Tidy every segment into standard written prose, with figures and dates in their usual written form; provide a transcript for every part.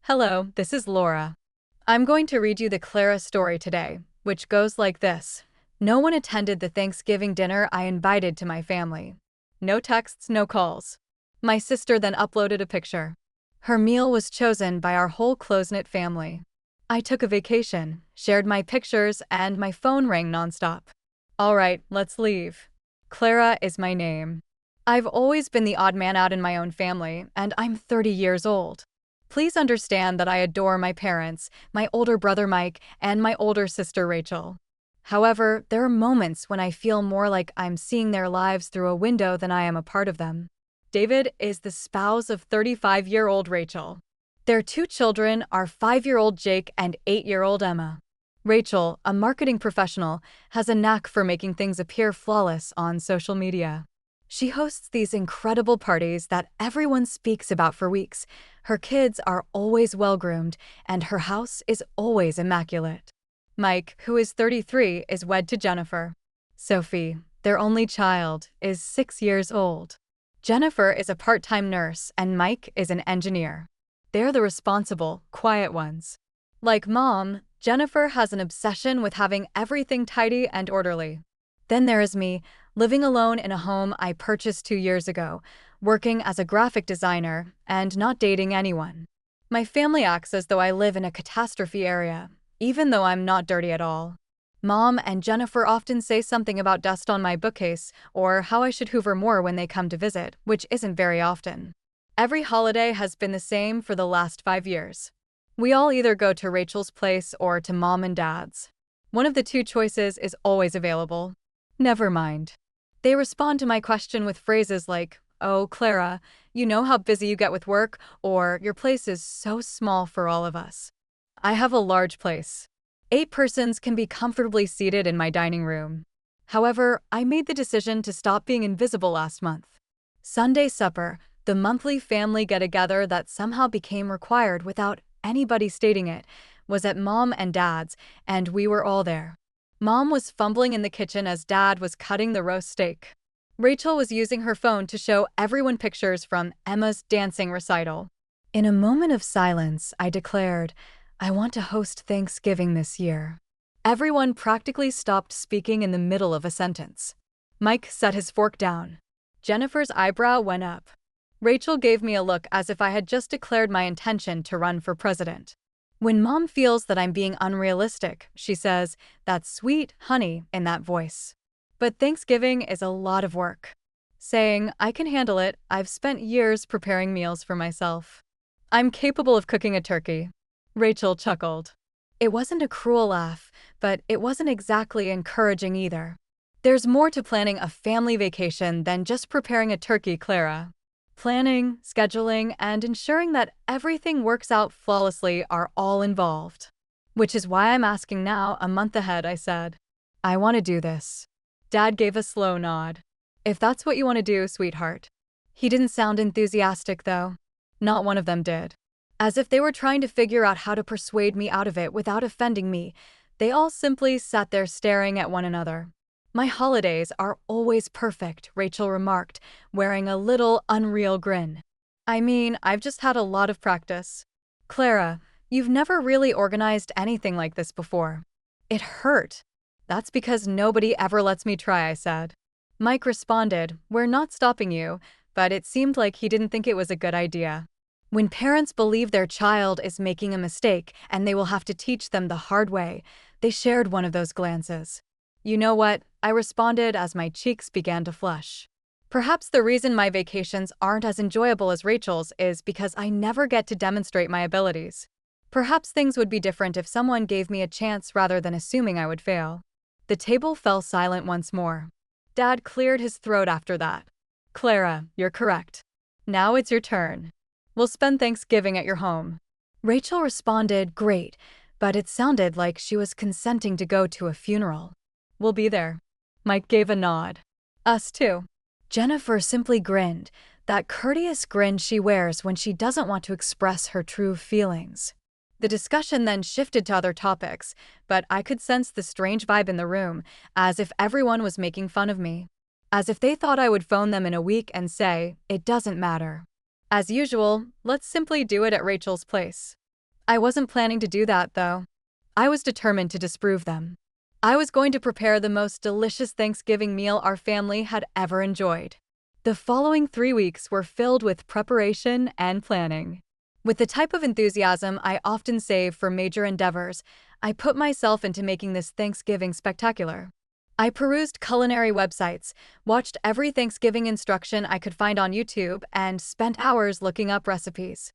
Hello, this is Laura. I'm going to read you the Clara story today, which goes like this. No one attended the Thanksgiving dinner I invited to my family. No texts, no calls. My sister then uploaded a picture. Her meal was chosen by our whole close-knit family. I took a vacation, shared my pictures, and my phone rang nonstop. All right, let's leave. Clara is my name. I've always been the odd man out in my own family, and I'm 30 years old. Please understand that I adore my parents, my older brother Mike, and my older sister Rachel. However, there are moments when I feel more like I'm seeing their lives through a window than I am a part of them. David is the spouse of 35-year-old Rachel. Their two children are 5-year-old Jake and 8-year-old Emma. Rachel, a marketing professional, has a knack for making things appear flawless on social media. She hosts these incredible parties that everyone speaks about for weeks. Her kids are always well-groomed, and her house is always immaculate. Mike, who is 33, is wed to Jennifer. Sophie, their only child, is 6 years old. Jennifer is a part-time nurse, and Mike is an engineer. They're the responsible, quiet ones. Like Mom, Jennifer has an obsession with having everything tidy and orderly. Then there is me, living alone in a home I purchased 2 years ago, working as a graphic designer, and not dating anyone. My family acts as though I live in a catastrophe area, even though I'm not dirty at all. Mom and Jennifer often say something about dust on my bookcase, or how I should hoover more when they come to visit, which isn't very often. Every holiday has been the same for the last 5 years. We all either go to Rachel's place or to Mom and Dad's. One of the two choices is always available. Never mind. They respond to my question with phrases like, "Oh, Clara, you know how busy you get with work," or "Your place is so small for all of us." I have a large place. 8 persons can be comfortably seated in my dining room. However, I made the decision to stop being invisible last month. Sunday supper, the monthly family get-together that somehow became required without anybody stating it, was at Mom and Dad's, and we were all there. Mom was fumbling in the kitchen as Dad was cutting the roast steak. Rachel was using her phone to show everyone pictures from Emma's dancing recital. In a moment of silence, I declared, I want to host Thanksgiving this year. Everyone practically stopped speaking in the middle of a sentence. Mike set his fork down. Jennifer's eyebrow went up. Rachel gave me a look as if I had just declared my intention to run for president. When Mom feels that I'm being unrealistic, she says, "That's sweet, honey," in that voice. But Thanksgiving is a lot of work. Saying, I can handle it, I've spent years preparing meals for myself. I'm capable of cooking a turkey. Rachel chuckled. It wasn't a cruel laugh, but it wasn't exactly encouraging either. There's more to planning a family vacation than just preparing a turkey, Clara. Planning, scheduling, and ensuring that everything works out flawlessly are all involved. Which is why I'm asking now, a month ahead, I said. I want to do this. Dad gave a slow nod. If that's what you want to do, sweetheart. He didn't sound enthusiastic, though. Not one of them did. As if they were trying to figure out how to persuade me out of it without offending me, they all simply sat there staring at one another. My holidays are always perfect, Rachel remarked, wearing a little unreal grin. I mean, I've just had a lot of practice. Clara, you've never really organized anything like this before. It hurt. That's because nobody ever lets me try, I said. Mike responded, We're not stopping you, but it seemed like he didn't think it was a good idea. When parents believe their child is making a mistake and they will have to teach them the hard way, they shared one of those glances. You know what? I responded as my cheeks began to flush. Perhaps the reason my vacations aren't as enjoyable as Rachel's is because I never get to demonstrate my abilities. Perhaps things would be different if someone gave me a chance rather than assuming I would fail. The table fell silent once more. Dad cleared his throat after that. Clara, you're correct. Now it's your turn. We'll spend Thanksgiving at your home. Rachel responded, Great, but it sounded like she was consenting to go to a funeral. We'll be there. Mike gave a nod. Us too. Jennifer simply grinned, that courteous grin she wears when she doesn't want to express her true feelings. The discussion then shifted to other topics, but I could sense the strange vibe in the room, as if everyone was making fun of me. As if they thought I would phone them in a week and say, it doesn't matter. As usual, let's simply do it at Rachel's place. I wasn't planning to do that, though. I was determined to disprove them. I was going to prepare the most delicious Thanksgiving meal our family had ever enjoyed. The following 3 weeks were filled with preparation and planning. With the type of enthusiasm I often save for major endeavors, I put myself into making this Thanksgiving spectacular. I perused culinary websites, watched every Thanksgiving instruction I could find on YouTube, and spent hours looking up recipes.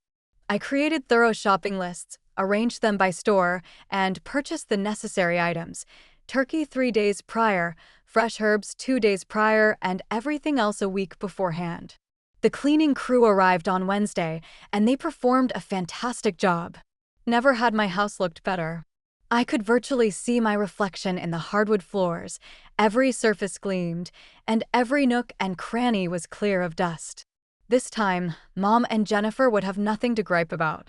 I created thorough shopping lists, arranged them by store, and purchased the necessary items: turkey 3 days prior, fresh herbs 2 days prior, and everything else a week beforehand. The cleaning crew arrived on Wednesday, and they performed a fantastic job. Never had my house looked better. I could virtually see my reflection in the hardwood floors, every surface gleamed, and every nook and cranny was clear of dust. This time, Mom and Jennifer would have nothing to gripe about.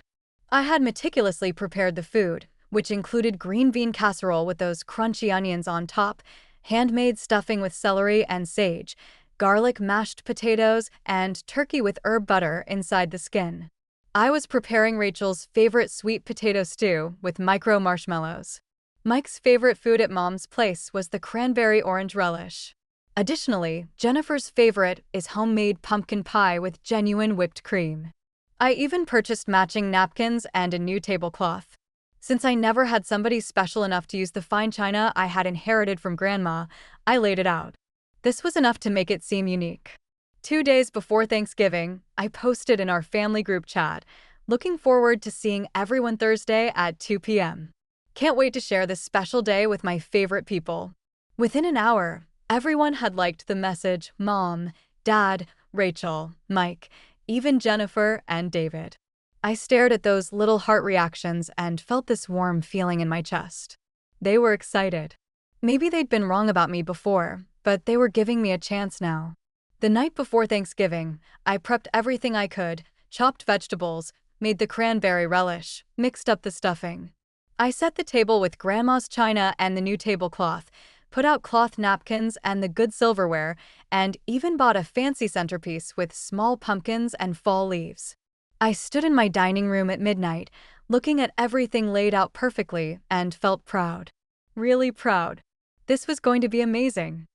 I had meticulously prepared the food, which included green bean casserole with those crunchy onions on top, handmade stuffing with celery and sage, garlic mashed potatoes, and turkey with herb butter inside the skin. I was preparing Rachel's favorite sweet potato stew with micro marshmallows. Mike's favorite food at Mom's place was the cranberry orange relish. Additionally, Jennifer's favorite is homemade pumpkin pie with genuine whipped cream. I even purchased matching napkins and a new tablecloth. Since I never had somebody special enough to use the fine china I had inherited from Grandma, I laid it out. This was enough to make it seem unique. 2 days before Thanksgiving, I posted in our family group chat, looking forward to seeing everyone Thursday at 2 p.m. Can't wait to share this special day with my favorite people. Within an hour, everyone had liked the message: Mom, Dad, Rachel, Mike, even Jennifer and David. I stared at those little heart reactions and felt this warm feeling in my chest. They were excited. Maybe they'd been wrong about me before, but they were giving me a chance now. The night before Thanksgiving, I prepped everything I could, chopped vegetables, made the cranberry relish, mixed up the stuffing. I set the table with Grandma's china and the new tablecloth, put out cloth napkins and the good silverware, and even bought a fancy centerpiece with small pumpkins and fall leaves. I stood in my dining room at midnight, looking at everything laid out perfectly, and felt proud. Really proud. This was going to be amazing.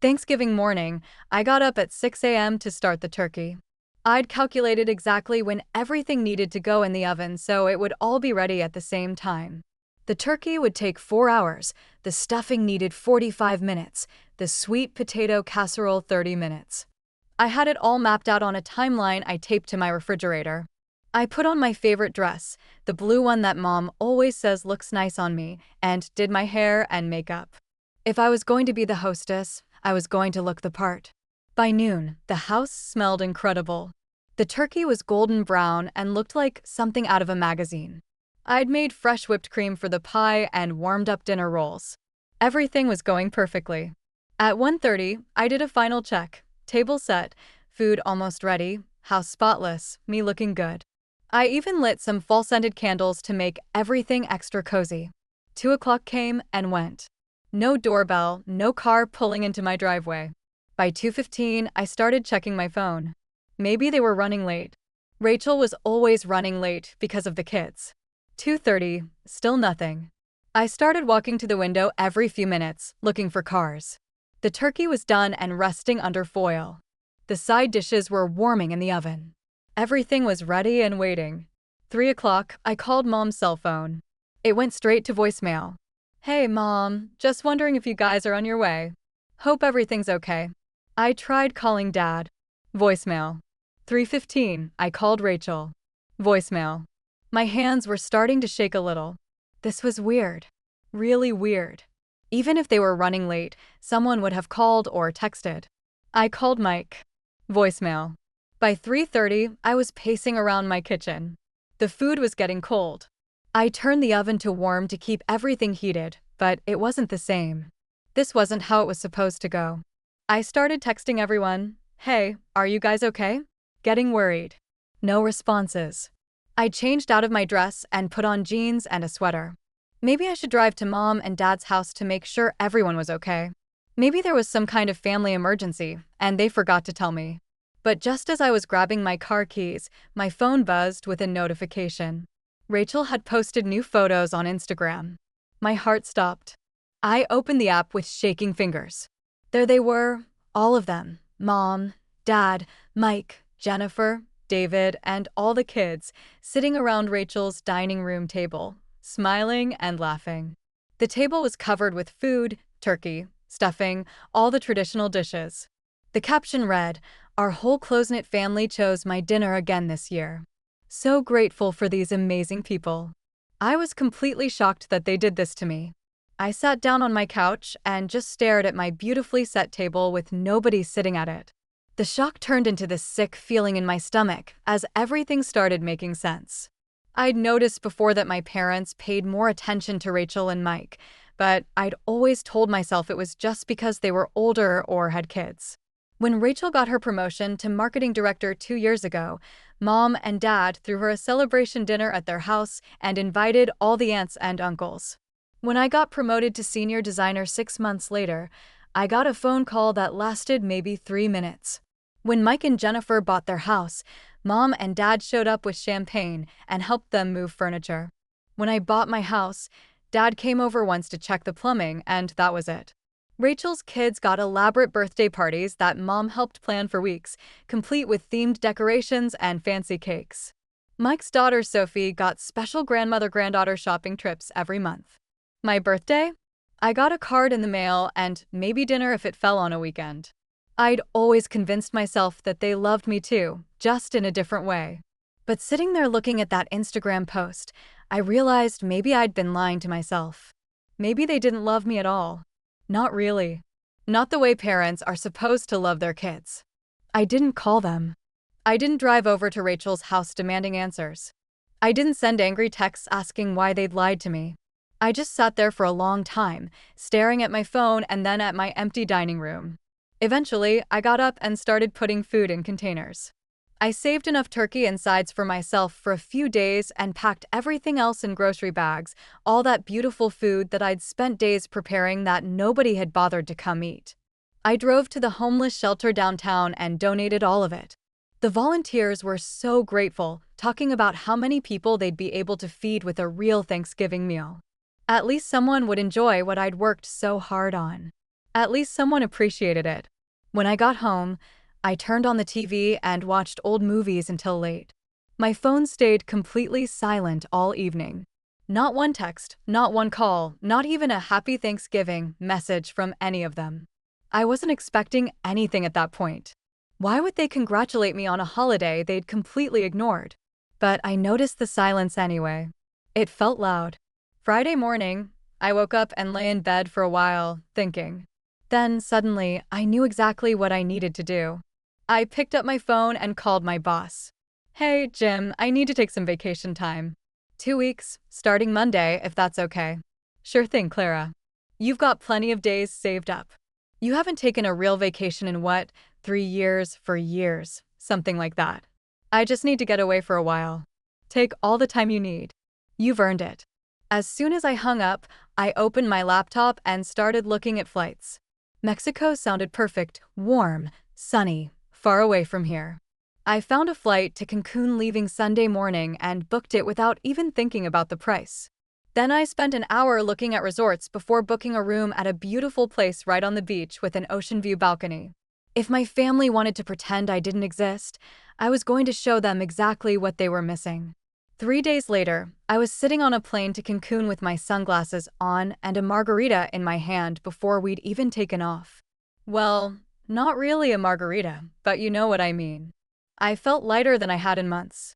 Thanksgiving morning, I got up at 6 a.m. to start the turkey. I'd calculated exactly when everything needed to go in the oven so it would all be ready at the same time. The turkey would take 4 hours, the stuffing needed 45 minutes, the sweet potato casserole 30 minutes. I had it all mapped out on a timeline I taped to my refrigerator. I put on my favorite dress, the blue one that Mom always says looks nice on me, and did my hair and makeup. If I was going to be the hostess, I was going to look the part. By noon, the house smelled incredible. The turkey was golden brown and looked like something out of a magazine. I'd made fresh whipped cream for the pie and warmed up dinner rolls. Everything was going perfectly. At 1:30, I did a final check. Table set, food almost ready, house spotless, me looking good. I even lit some fall-scented candles to make everything extra cozy. 2 o'clock came and went. No doorbell, no car pulling into my driveway. By 2:15, I started checking my phone. Maybe they were running late. Rachel was always running late because of the kids. 2:30, still nothing. I started walking to the window every few minutes, looking for cars. The turkey was done and resting under foil. The side dishes were warming in the oven. Everything was ready and waiting. 3 o'clock, I called Mom's cell phone. It went straight to voicemail. Hey, Mom, just wondering if you guys are on your way. Hope everything's okay. I tried calling Dad. Voicemail. 3:15, I called Rachel. Voicemail. My hands were starting to shake a little. This was weird. Really weird. Even if they were running late, someone would have called or texted. I called Mike. Voicemail. By 3:30, I was pacing around my kitchen. The food was getting cold. I turned the oven to warm to keep everything heated, but it wasn't the same. This wasn't how it was supposed to go. I started texting everyone, "Hey, are you guys okay?" Getting worried. No responses. I changed out of my dress and put on jeans and a sweater. Maybe I should drive to Mom and Dad's house to make sure everyone was okay. Maybe there was some kind of family emergency, and they forgot to tell me. But just as I was grabbing my car keys, my phone buzzed with a notification. Rachel had posted new photos on Instagram. My heart stopped. I opened the app with shaking fingers. There they were, all of them. Mom, Dad, Mike, Jennifer, David, and all the kids sitting around Rachel's dining room table, smiling and laughing. The table was covered with food, turkey, stuffing, all the traditional dishes. The caption read, "Our whole close-knit family chose my dinner again this year. So grateful for these amazing people." I was completely shocked that they did this to me. I sat down on my couch and just stared at my beautifully set table with nobody sitting at it. The shock turned into this sick feeling in my stomach as everything started making sense. I'd noticed before that my parents paid more attention to Rachel and Mike, but I'd always told myself it was just because they were older or had kids. When Rachel got her promotion to marketing director 2 years ago, Mom and Dad threw her a celebration dinner at their house and invited all the aunts and uncles. When I got promoted to senior designer 6 months later, I got a phone call that lasted maybe 3 minutes. When Mike and Jennifer bought their house, Mom and Dad showed up with champagne and helped them move furniture. When I bought my house, Dad came over once to check the plumbing, and that was it. Rachel's kids got elaborate birthday parties that Mom helped plan for weeks, complete with themed decorations and fancy cakes. Mike's daughter Sophie got special grandmother-granddaughter shopping trips every month. My birthday? I got a card in the mail and maybe dinner if it fell on a weekend. I'd always convinced myself that they loved me too, just in a different way. But sitting there looking at that Instagram post, I realized maybe I'd been lying to myself. Maybe they didn't love me at all. Not really. Not the way parents are supposed to love their kids. I didn't call them. I didn't drive over to Rachel's house demanding answers. I didn't send angry texts asking why they'd lied to me. I just sat there for a long time, staring at my phone and then at my empty dining room. Eventually, I got up and started putting food in containers. I saved enough turkey and sides for myself for a few days and packed everything else in grocery bags, all that beautiful food that I'd spent days preparing that nobody had bothered to come eat. I drove to the homeless shelter downtown and donated all of it. The volunteers were so grateful, talking about how many people they'd be able to feed with a real Thanksgiving meal. At least someone would enjoy what I'd worked so hard on. At least someone appreciated it. When I got home, I turned on the TV and watched old movies until late. My phone stayed completely silent all evening. Not one text, not one call, not even a happy Thanksgiving message from any of them. I wasn't expecting anything at that point. Why would they congratulate me on a holiday they'd completely ignored? But I noticed the silence anyway. It felt loud. Friday morning, I woke up and lay in bed for a while, thinking. Then, suddenly, I knew exactly what I needed to do. I picked up my phone and called my boss. "Hey, Jim, I need to take some vacation time. 2 weeks, starting Monday, if that's okay." "Sure thing, Clara. You've got plenty of days saved up. You haven't taken a real vacation in what, 3 years, for years, something like that. I just need to get away for a while. Take all the time you need. You've earned it." As soon as I hung up, I opened my laptop and started looking at flights. Mexico sounded perfect, warm, sunny, far away from here. I found a flight to Cancun leaving Sunday morning and booked it without even thinking about the price. Then I spent an hour looking at resorts before booking a room at a beautiful place right on the beach with an ocean view balcony. If my family wanted to pretend I didn't exist, I was going to show them exactly what they were missing. 3 days later, I was sitting on a plane to Cancun with my sunglasses on and a margarita in my hand before we'd even taken off. Well, not really a margarita, but you know what I mean. I felt lighter than I had in months.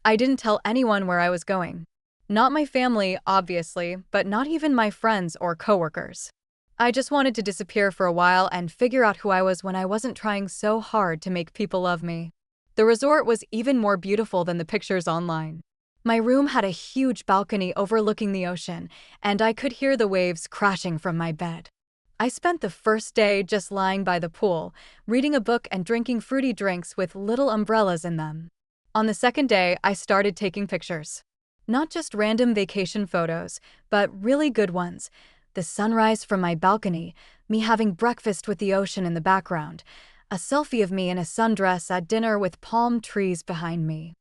I didn't tell anyone where I was going. Not my family, obviously, but not even my friends or coworkers. I just wanted to disappear for a while and figure out who I was when I wasn't trying so hard to make people love me. The resort was even more beautiful than the pictures online. My room had a huge balcony overlooking the ocean, and I could hear the waves crashing from my bed. I spent the first day just lying by the pool, reading a book and drinking fruity drinks with little umbrellas in them. On the second day, I started taking pictures. Not just random vacation photos, but really good ones. The sunrise from my balcony, me having breakfast with the ocean in the background, a selfie of me in a sundress at dinner with palm trees behind me.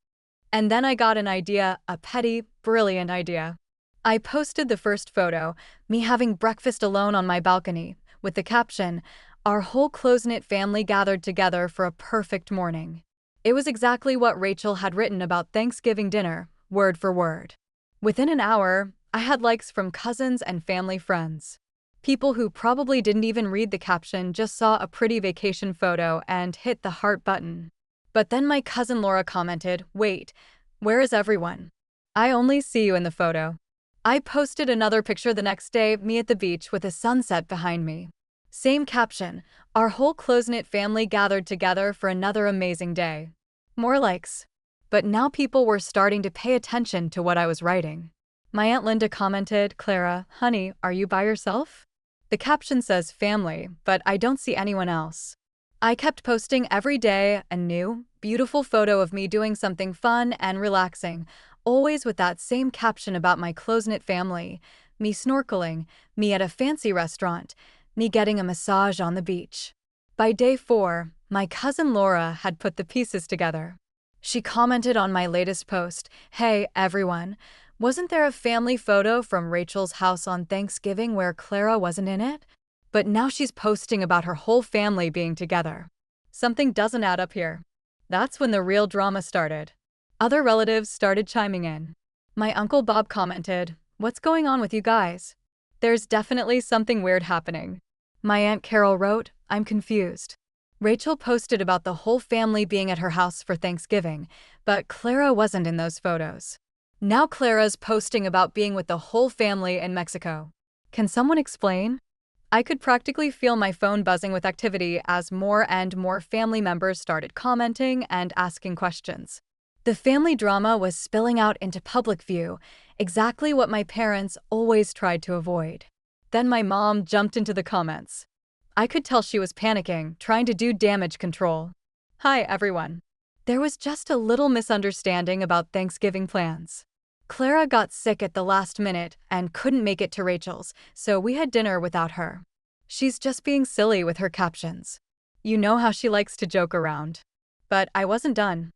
And then I got an idea, a petty, brilliant idea. I posted the first photo, me having breakfast alone on my balcony, with the caption, "Our whole close-knit family gathered together for a perfect morning." It was exactly what Rachel had written about Thanksgiving dinner, word for word. Within an hour, I had likes from cousins and family friends. People who probably didn't even read the caption just saw a pretty vacation photo and hit the heart button. But then my cousin Laura commented, "Wait, where is everyone? I only see you in the photo." I posted another picture the next day, me at the beach with a sunset behind me. Same caption, "Our whole close-knit family gathered together for another amazing day." More likes. But now people were starting to pay attention to what I was writing. My Aunt Linda commented, "Clara, honey, are you by yourself?" The caption says family, but I don't see anyone else. I kept posting every day a new, beautiful photo of me doing something fun and relaxing, always with that same caption about my close-knit family, me snorkeling, me at a fancy restaurant, me getting a massage on the beach. By day 4, my cousin Laura had put the pieces together. She commented on my latest post, "Hey, everyone, wasn't there a family photo from Rachel's house on Thanksgiving where Clara wasn't in it?" But now she's posting about her whole family being together. Something doesn't add up here. That's when the real drama started. Other relatives started chiming in. My Uncle Bob commented, "What's going on with you guys? There's definitely something weird happening." My Aunt Carol wrote, "I'm confused." Rachel posted about the whole family being at her house for Thanksgiving, but Clara wasn't in those photos. Now Clara's posting about being with the whole family in Mexico. Can someone explain? I could practically feel my phone buzzing with activity as more and more family members started commenting and asking questions. The family drama was spilling out into public view, exactly what my parents always tried to avoid. Then my mom jumped into the comments. I could tell she was panicking, trying to do damage control. "Hi, everyone. There was just a little misunderstanding about Thanksgiving plans. Clara got sick at the last minute and couldn't make it to Rachel's, so we had dinner without her. She's just being silly with her captions. You know how she likes to joke around." But I wasn't done.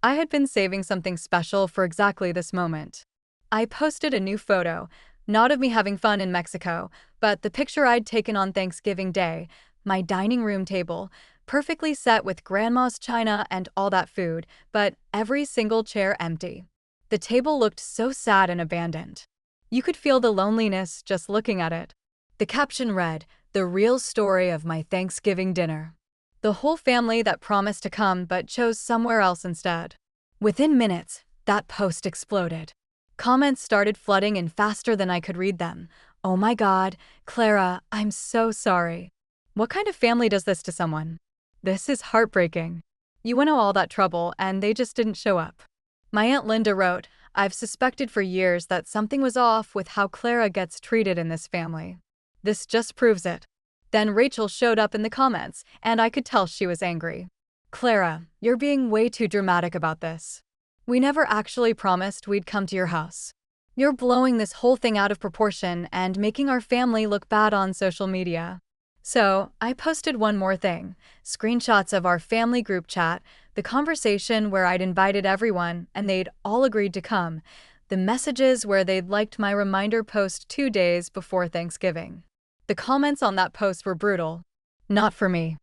I had been saving something special for exactly this moment. I posted a new photo, not of me having fun in Mexico, but the picture I'd taken on Thanksgiving Day, my dining room table, perfectly set with grandma's china and all that food, but every single chair empty. The table looked so sad and abandoned. You could feel the loneliness just looking at it. The caption read, "The real story of my Thanksgiving dinner. The whole family that promised to come but chose somewhere else instead." Within minutes, that post exploded. Comments started flooding in faster than I could read them. "Oh my God, Clara, I'm so sorry. What kind of family does this to someone? This is heartbreaking. You went to all that trouble and they just didn't show up." My Aunt Linda wrote, "I've suspected for years that something was off with how Clara gets treated in this family. This just proves it." Then Rachel showed up in the comments, and I could tell she was angry. "Clara, you're being way too dramatic about this. We never actually promised we'd come to your house. You're blowing this whole thing out of proportion and making our family look bad on social media." So, I posted one more thing, screenshots of our family group chat, the conversation where I'd invited everyone and they'd all agreed to come, the messages where they'd liked my reminder post 2 days before Thanksgiving. The comments on that post were brutal. Not for me.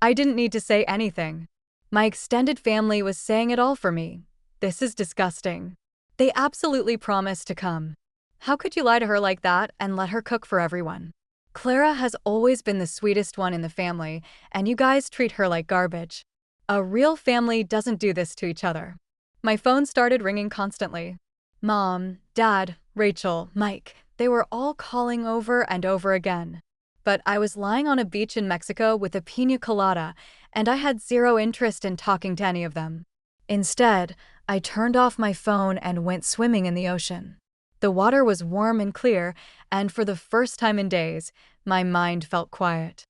I didn't need to say anything. My extended family was saying it all for me. This is disgusting. They absolutely promised to come. How could you lie to her like that and let her cook for everyone? Clara has always been the sweetest one in the family, and you guys treat her like garbage. A real family doesn't do this to each other. My phone started ringing constantly. Mom, Dad, Rachel, Mike, they were all calling over and over again. But I was lying on a beach in Mexico with a piña colada, and I had zero interest in talking to any of them. Instead, I turned off my phone and went swimming in the ocean. The water was warm and clear, and for the first time in days, my mind felt quiet.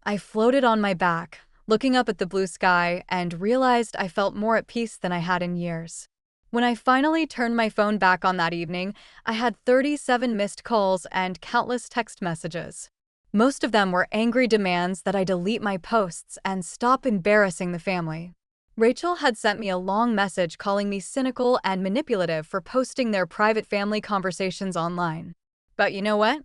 I floated on my back, looking up at the blue sky, and realized I felt more at peace than I had in years. When I finally turned my phone back on that evening, I had 37 missed calls and countless text messages. Most of them were angry demands that I delete my posts and stop embarrassing the family. Rachel had sent me a long message calling me cynical and manipulative for posting their private family conversations online. But you know what?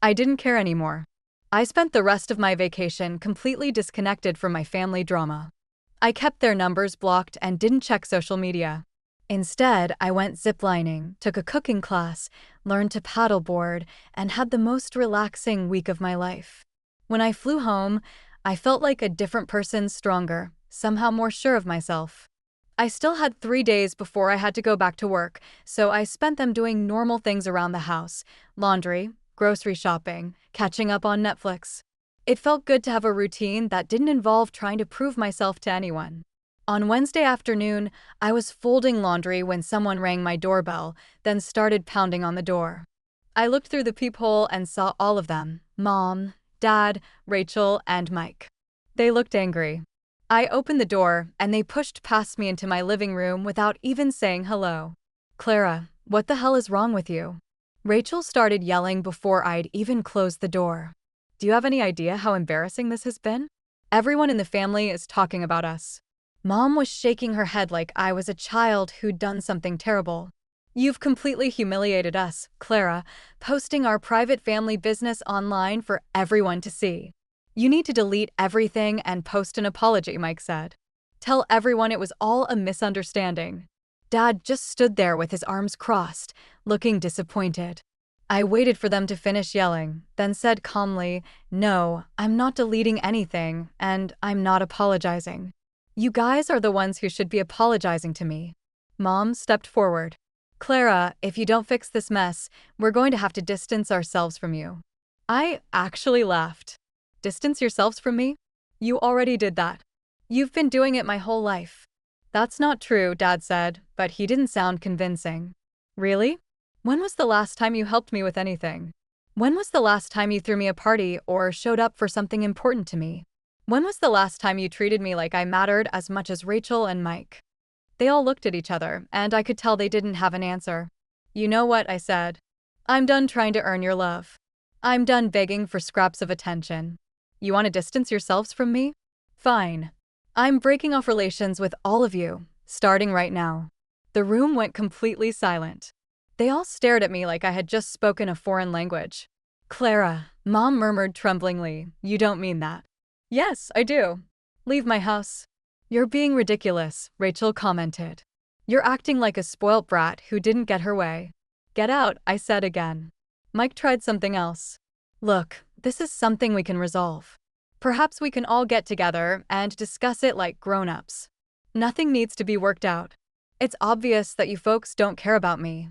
I didn't care anymore. I spent the rest of my vacation completely disconnected from my family drama. I kept their numbers blocked and didn't check social media. Instead, I went ziplining, took a cooking class, learned to paddleboard, and had the most relaxing week of my life. When I flew home, I felt like a different person, stronger, somehow more sure of myself. I still had 3 days before I had to go back to work, so I spent them doing normal things around the house: laundry, grocery shopping, catching up on Netflix. It felt good to have a routine that didn't involve trying to prove myself to anyone. On Wednesday afternoon, I was folding laundry when someone rang my doorbell, then started pounding on the door. I looked through the peephole and saw all of them: Mom, Dad, Rachel, and Mike. They looked angry. I opened the door, and they pushed past me into my living room without even saying hello. "Clara, what the hell is wrong with you?" Rachel started yelling before I'd even closed the door. "Do you have any idea how embarrassing this has been? Everyone in the family is talking about us." Mom was shaking her head like I was a child who'd done something terrible. "You've completely humiliated us, Clara, posting our private family business online for everyone to see. You need to delete everything and post an apology," Mike said. "Tell everyone it was all a misunderstanding." Dad just stood there with his arms crossed, looking disappointed. I waited for them to finish yelling, then said calmly, "No, I'm not deleting anything, and I'm not apologizing. You guys are the ones who should be apologizing to me." Mom stepped forward. "Clara, if you don't fix this mess, we're going to have to distance ourselves from you." I actually laughed. "Distance yourselves from me? You already did that. You've been doing it my whole life." "That's not true," Dad said, but he didn't sound convincing. "Really? When was the last time you helped me with anything? When was the last time you threw me a party or showed up for something important to me? When was the last time you treated me like I mattered as much as Rachel and Mike?" They all looked at each other, and I could tell they didn't have an answer. "You know what?" I said. "I'm done trying to earn your love. I'm done begging for scraps of attention. You want to distance yourselves from me? Fine. I'm breaking off relations with all of you, starting right now." The room went completely silent. They all stared at me like I had just spoken a foreign language. "Clara," Mom murmured tremblingly, "you don't mean that." "Yes, I do. Leave my house." "You're being ridiculous," Rachel commented. "You're acting like a spoilt brat who didn't get her way." "Get out," I said again. Mike tried something else. "Look, this is something we can resolve. Perhaps we can all get together and discuss it like grown-ups. Nothing needs to be worked out. It's obvious that you folks don't care about me.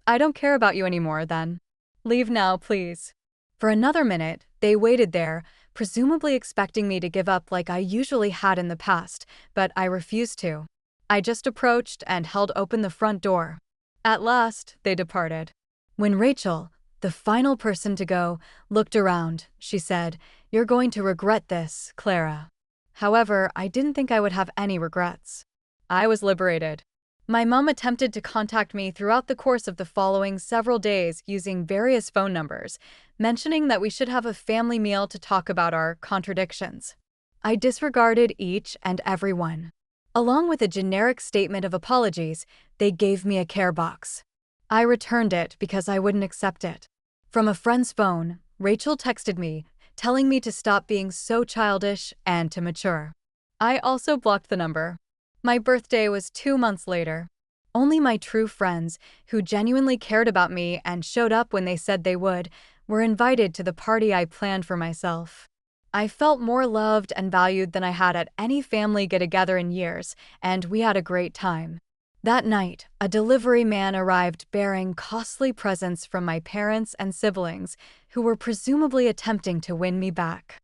I don't care about you anymore, then. Leave now, please." For another minute, they waited there, presumably expecting me to give up like I usually had in the past, but I refused to. I just approached and held open the front door. At last, they departed. When Rachel, the final person to go, looked around, she said, "You're going to regret this, Clara." However, I didn't think I would have any regrets. I was liberated. My mom attempted to contact me throughout the course of the following several days using various phone numbers, mentioning that we should have a family meal to talk about our contradictions. I disregarded each and every one. Along with a generic statement of apologies, they gave me a care box. I returned it because I wouldn't accept it. From a friend's phone, Rachel texted me, telling me to stop being so childish and to mature. I also blocked the number. My birthday was 2 months later. Only my true friends, who genuinely cared about me and showed up when they said they would, were invited to the party I planned for myself. I felt more loved and valued than I had at any family get-together in years, and we had a great time. That night, a delivery man arrived bearing costly presents from my parents and siblings, who were presumably attempting to win me back.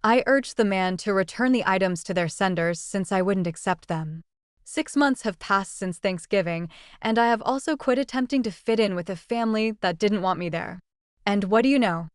I urged the man to return the items to their senders since I wouldn't accept them. 6 months have passed since Thanksgiving, and I have also quit attempting to fit in with a family that didn't want me there. And what do you know?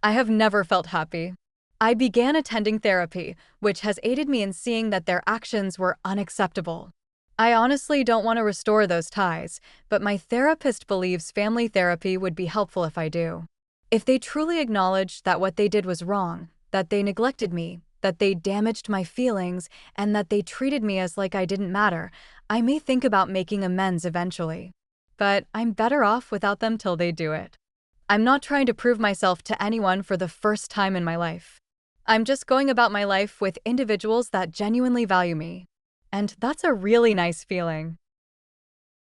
I have never felt happy. I began attending therapy, which has aided me in seeing that their actions were unacceptable. I honestly don't want to restore those ties, but my therapist believes family therapy would be helpful if I do. If they truly acknowledged that what they did was wrong, that they neglected me, that they damaged my feelings, and that they treated me as like I didn't matter, I may think about making amends eventually. But I'm better off without them till they do it. I'm not trying to prove myself to anyone for the first time in my life. I'm just going about my life with individuals that genuinely value me. And that's a really nice feeling.